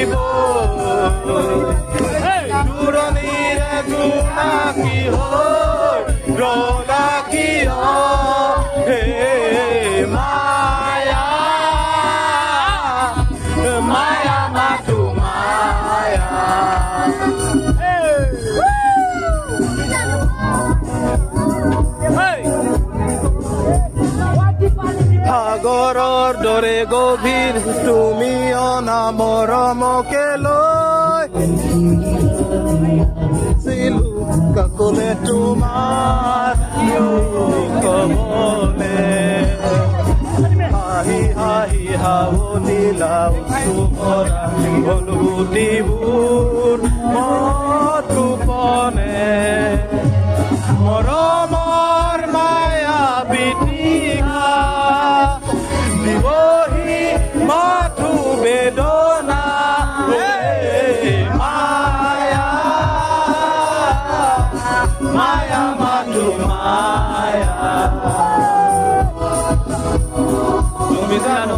দিব দূৰণিৰে জোনাকী হৈ ৰলা কিয় হে মায়া মায়া মাথো মায়া সাগৰৰ দৰে গভীৰ তুমি অনা মৰমকে লৈ কাকলে তোমাৰ কমলে হাঁহি হাঁহি হাৱনিলা উচুমৰা অনুভূতিবোৰ মধুপনে মৰমৰ মায়া বিতিকা দিবহি মাথো বেদনা মায়া মায়া মাথো মায়া তুমি জানো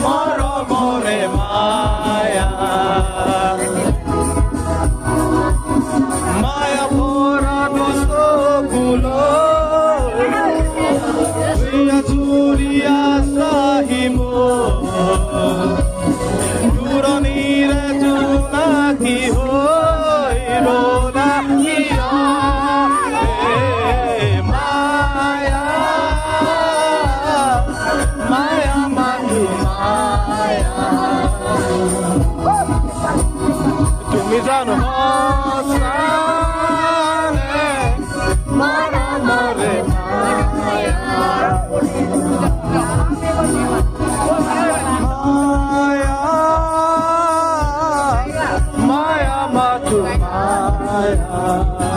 মৰমৰে মায়া মায়া ভৰা দুচকুলৈ জুৰিয়া চাহিব দূৰণিৰে জোনাকী হৈ ৰলা কিয় মায়া মায়া মাথো মায়া তুমি জানো সঁচানে মৰমৰে মায়া মায়া মাথো মায়া